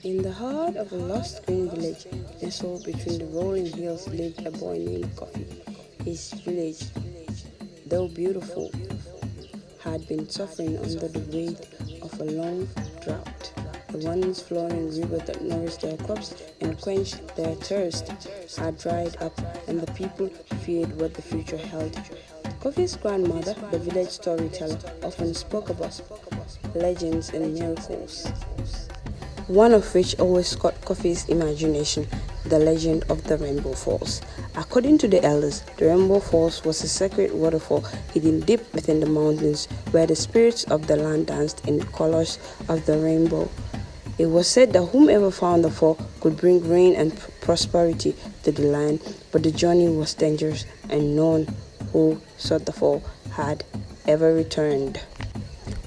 In the heart of a lost green village, nestled between the rolling hills, lived a boy named Kofi. His village, though beautiful, had been suffering under the weight of a long drought. The once flowing river that nourished their crops and quenched their thirst had dried up, and the people feared what the future held. Kofi's grandmother, the village storyteller, often spoke about legends and miracles, one of which always caught Kofi's imagination, the legend of the Rainbow Falls. According to the elders, the Rainbow Falls was a sacred waterfall hidden deep within the mountains where the spirits of the land danced in the colors of the rainbow. It was said that whomever found the fall could bring rain and prosperity to the land, but the journey was dangerous and none who sought the fall had ever returned.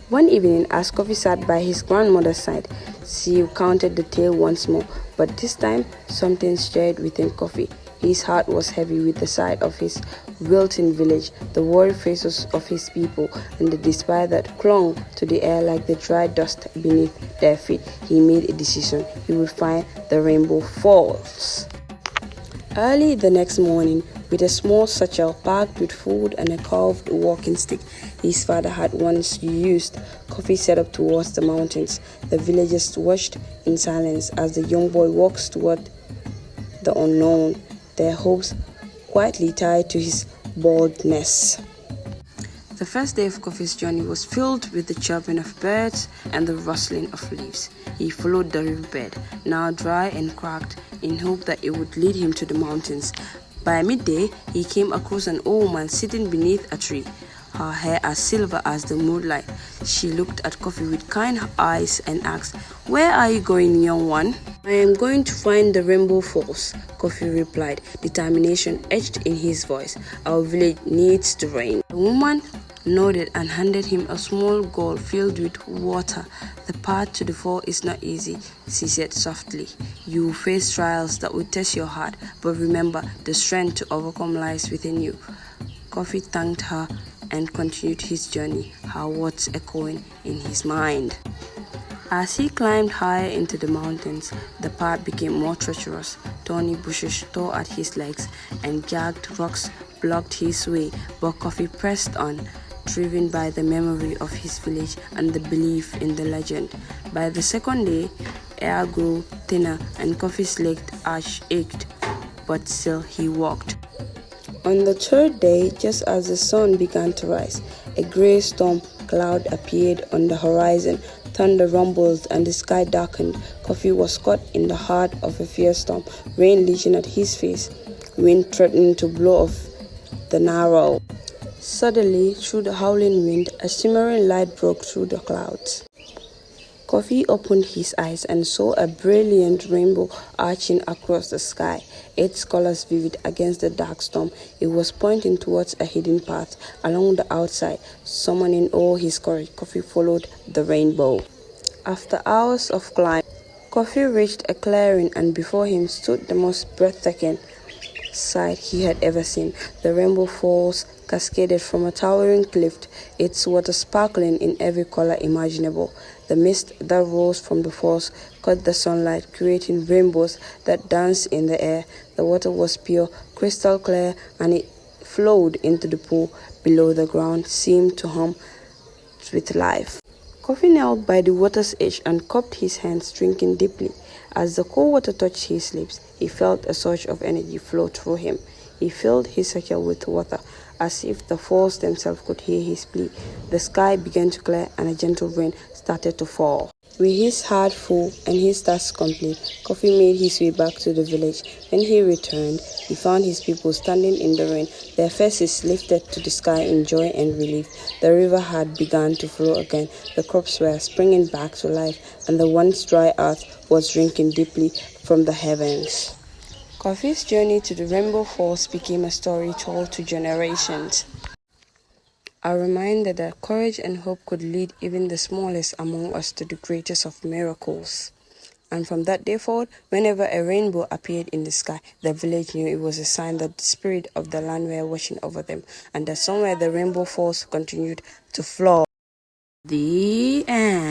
One evening, as Kofi sat by his grandmother's side, she recounted the tale once more, but this time something stirred within Kofi. His heart was heavy with the sight of his wilting village, the worried faces of his people, and the despair that clung to the air like the dry dust beneath their feet. He made a decision. He would find the Rainbow Falls. Early the next morning, with a small satchel packed with food and a carved walking stick his father had once used, Kofi set up towards the mountains. The villagers watched in silence as the young boy walks toward the unknown, their hopes quietly tied to his boldness. The first day of Kofi's journey was filled with the chirping of birds and the rustling of leaves. He followed the riverbed, now dry and cracked, in hope that it would lead him to the mountains. By midday, he came across an old woman sitting beneath a tree, her hair as silver as the moonlight. She looked at Kofi with kind eyes and asked, "Where are you going, young one?" "I am going to find the Rainbow Falls," Kofi replied, determination etched in his voice. "Our village needs the rain." The woman nodded and handed him a small gourd filled with water. "The path to the fall is not easy," she said softly. "You will face trials that will test your heart, but remember, the strength to overcome lies within you." Kofi thanked her and continued his journey, her words echoing in his mind. As he climbed higher into the mountains, the path became more treacherous. Thorny bushes tore at his legs and jagged rocks blocked his way, but Kofi pressed on, driven by the memory of his village and the belief in the legend. By the second day, air grew thinner and Kofi's leg ached, but still he walked. On the third day, just as the sun began to rise, a grey storm cloud appeared on the horizon. Thunder rumbled and the sky darkened. Kofi was caught in the heart of a fierce storm, rain leaching at his face, wind threatening to blow off the narrow. Suddenly, through the howling wind, a shimmering light broke through the clouds. Kofi opened his eyes and saw a brilliant rainbow arching across the sky, its colors vivid against the dark storm. It was pointing towards a hidden path along the outside. Summoning all his courage, Kofi followed the rainbow. After hours of climbing, Kofi reached a clearing, and before him stood the most breathtaking sight he had ever seen. The Rainbow Falls cascaded from a towering cliff, its water sparkling in every color imaginable. The mist that rose from the falls caught the sunlight, creating rainbows that danced in the air. The water was pure, crystal clear, and it flowed into the pool below the ground, seemed to hum with life. Kofi knelt by the water's edge and cupped his hands, drinking deeply. As the cold water touched his lips, he felt a surge of energy flow through him. He filled his satchel with water, as if the falls themselves could hear his plea. The sky began to clear and a gentle rain started to fall. With his heart full and his task complete, Kofi made his way back to the village. When he returned, he found his people standing in the rain, their faces lifted to the sky in joy and relief. The river had begun to flow again, the crops were springing back to life, and the once dry earth was drinking deeply from the heavens. Kofi's journey to the Rainbow Falls became a story told to generations. A reminder that courage and hope could lead even the smallest among us to the greatest of miracles. And from that day forward, whenever a rainbow appeared in the sky, the village knew it was a sign that the spirit of the land were watching over them, and that somewhere the Rainbow Falls continued to flow. The end.